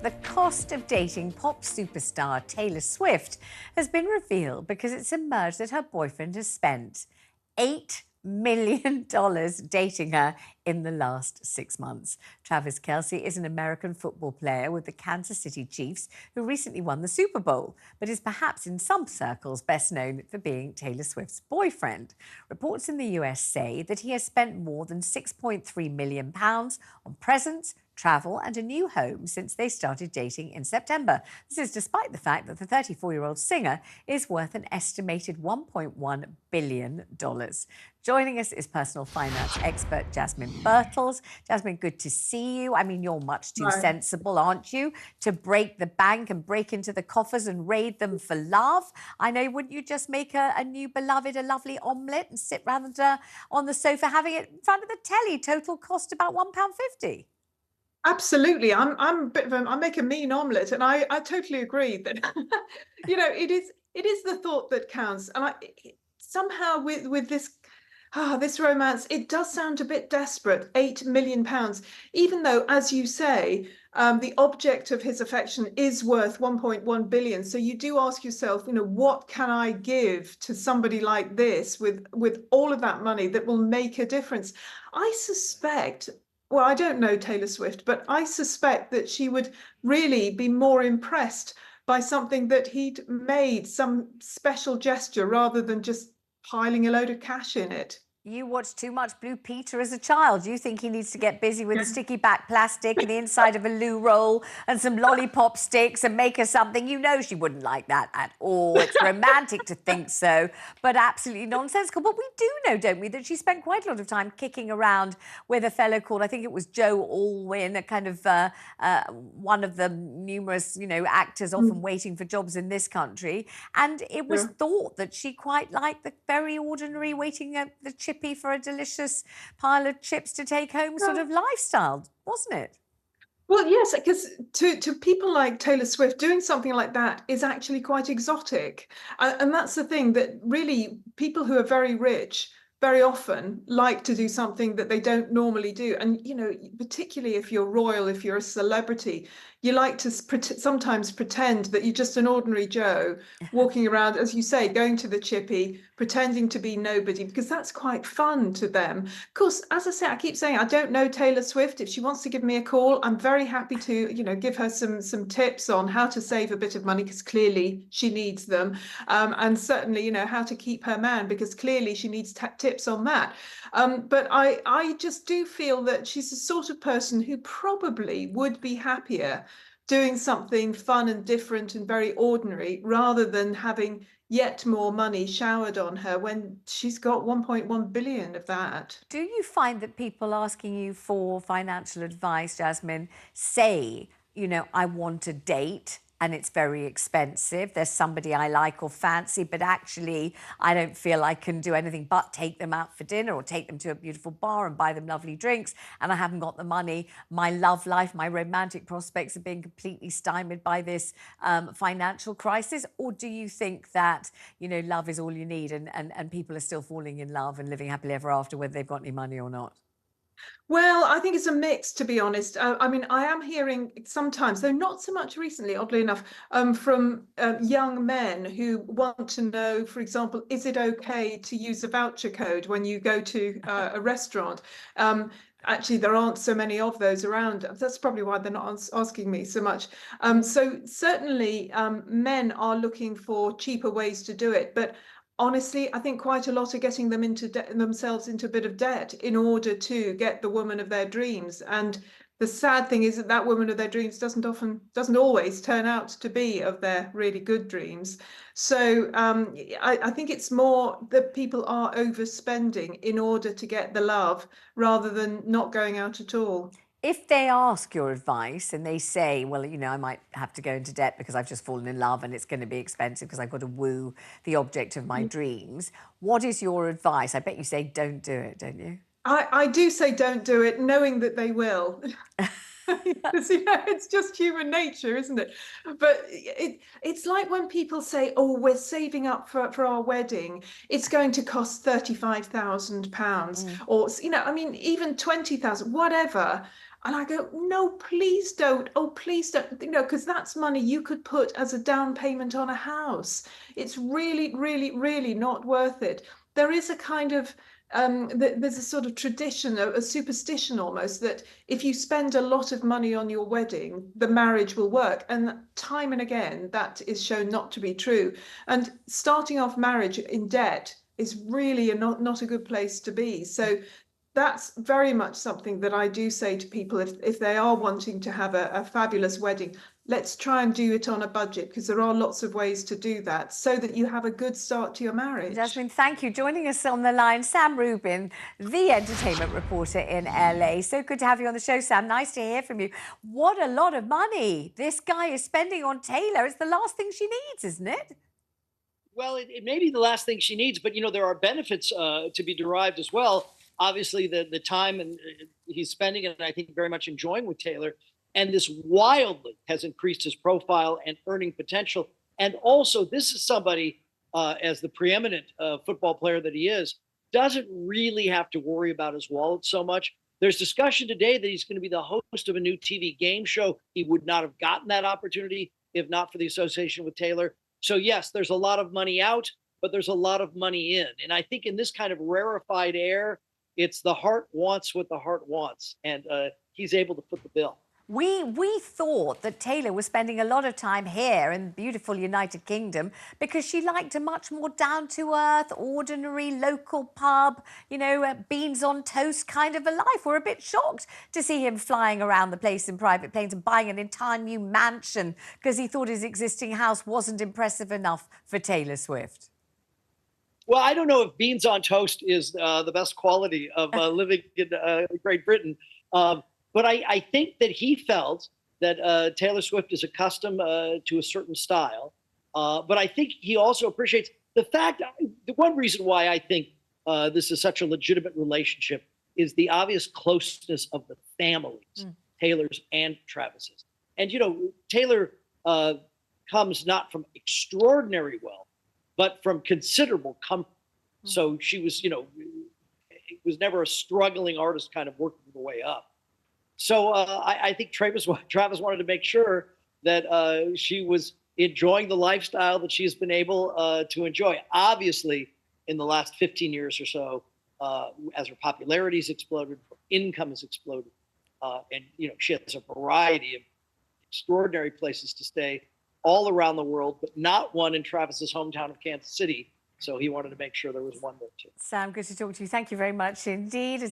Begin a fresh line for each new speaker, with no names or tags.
The cost of dating pop superstar Taylor Swift has been revealed because it's emerged that her boyfriend has spent $8 million dating her in the last 6 months. Travis Kelce is an American football player with the Kansas City Chiefs who recently won the Super Bowl, but is perhaps in some circles best known for being Taylor Swift's boyfriend. Reports in the US say that he has spent more than £6.3 million on presents, travel and a new home since they started dating in September. This is despite the fact that the 34-year-old singer is worth an estimated $1.1 billion. Joining us is personal finance expert Jasmine Birtles. Jasmine, good to see you. I mean, you're much too sensible, aren't you, to break the bank and break into the coffers and raid them for love? I know, wouldn't you just make a new beloved a lovely omelette and sit round on the sofa having it in front of the telly? Total cost about £1.50.
Absolutely. I make a mean omelette, and I totally agree that it is the thought that counts. And somehow with this romance, it does sound a bit desperate. £8 million, even though, as you say, the object of his affection is worth 1.1 billion. So you do ask yourself, what can I give to somebody like this with all of that money that will make a difference? I suspect. Well, I don't know Taylor Swift, but I suspect that she would really be more impressed by something that he'd made, some special gesture, rather than just piling a load of cash in it.
You watched too much Blue Peter as a child. You think he needs to get busy with sticky back plastic and the inside of a loo roll and some lollipop sticks and make her something. You know she wouldn't like that at all. It's romantic to think so, but absolutely nonsensical. But we do know, don't we, that she spent quite a lot of time kicking around with a fellow called, I think it was Joe Alwyn, a kind of one of the numerous, actors often waiting for jobs in this country. And it was thought that she quite liked the very ordinary waiting at the chippy for a delicious pile of chips to take home sort of lifestyle, wasn't it?
Well, yes, because to people like Taylor Swift, doing something like that is actually quite exotic. And that's the thing, that really people who are very rich very often like to do something that they don't normally do. And, particularly if you're royal, if you're a celebrity, you like to sometimes pretend that you're just an ordinary Joe walking around, as you say, going to the chippy, pretending to be nobody, because that's quite fun to them. Of course, as I say, I keep saying I don't know Taylor Swift. If she wants to give me a call, I'm very happy to, give her some tips on how to save a bit of money, because clearly she needs them. And certainly, how to keep her man, because clearly she needs tips on that. But I just do feel that she's the sort of person who probably would be happier doing something fun and different and very ordinary, rather than having yet more money showered on her when she's got 1.1 billion of that.
Do you find that people asking you for financial advice, Jasmine, say, I want a date and it's very expensive, there's somebody I like or fancy, but actually I don't feel I can do anything but take them out for dinner or take them to a beautiful bar and buy them lovely drinks, and I haven't got the money. My love life, my romantic prospects are being completely stymied by this financial crisis? Or do you think that, love is all you need and people are still falling in love and living happily ever after, whether they've got any money or not?
Well, I think it's a mix, to be honest. I mean, I am hearing sometimes, though not so much recently, oddly enough, from young men who want to know, for example, is it okay to use a voucher code when you go to a restaurant? Actually, there aren't so many of those around. That's probably why they're not asking me so much. So certainly men are looking for cheaper ways to do it. But honestly, I think quite a lot are getting them themselves into a bit of debt in order to get the woman of their dreams. And the sad thing is that woman of their dreams doesn't always turn out to be of their really good dreams. So I think it's more that people are overspending in order to get the love, rather than not going out at all.
If they ask your advice and they say, well, I might have to go into debt because I've just fallen in love and it's going to be expensive because I've got to woo the object of my dreams, what is your advice? I bet you say don't do it, don't you?
I do say don't do it, knowing that they will. It's just human nature, isn't it? But it's like when people say, oh, we're saving up for our wedding, it's going to cost £35,000, or I mean, even 20,000, whatever. And I go, no, please don't. Oh, please don't. You know, because that's money you could put as a down payment on a house. It's really, really, really not worth it. There is a kind of there's a sort of tradition, a superstition almost, that if you spend a lot of money on your wedding, the marriage will work. And time and again, that is shown not to be true. And starting off marriage in debt is really not a good place to be. So that's very much something that I do say to people if they are wanting to have a fabulous wedding, let's try and do it on a budget, because there are lots of ways to do that so that you have a good start to your marriage.
Jasmine, thank you. Joining us on the line, Sam Rubin, the entertainment reporter in LA. So good to have you on the show, Sam. Nice to hear from you. What a lot of money this guy is spending on Taylor. It's the last thing she needs, isn't it?
Well, it may be the last thing she needs, but there are benefits to be derived as well. Obviously, the time and he's spending, and I think very much enjoying with Taylor, and this wildly has increased his profile and earning potential. And also, this is somebody, as the preeminent football player that he is, doesn't really have to worry about his wallet so much. There's discussion today that he's going to be the host of a new TV game show. He would not have gotten that opportunity if not for the association with Taylor. So yes, there's a lot of money out, but there's a lot of money in. And I think in this kind of rarefied air, it's the heart wants what the heart wants. And he's able to foot the bill.
We thought that Taylor was spending a lot of time here in the beautiful United Kingdom because she liked a much more down-to-earth, ordinary, local pub, beans on toast kind of a life. We're a bit shocked to see him flying around the place in private planes and buying an entire new mansion because he thought his existing house wasn't impressive enough for Taylor Swift.
Well, I don't know if beans on toast is the best quality of living in Great Britain. But I think that he felt that Taylor Swift is accustomed to a certain style. But I think he also appreciates the fact, the one reason why I think this is such a legitimate relationship is the obvious closeness of the families, Taylor's and Travis's. And, Taylor comes not from extraordinary wealth, but from considerable comfort. So she was, it was never a struggling artist kind of working her way up. So I think Travis wanted to make sure that she was enjoying the lifestyle that she's been able to enjoy. Obviously, in the last 15 years or so, as her popularity has exploded, her income has exploded, and she has a variety of extraordinary places to stay all around the world, but not one in Travis's hometown of Kansas City. So he wanted to make sure there was one there too.
Sam, good to talk to you. Thank you very much indeed.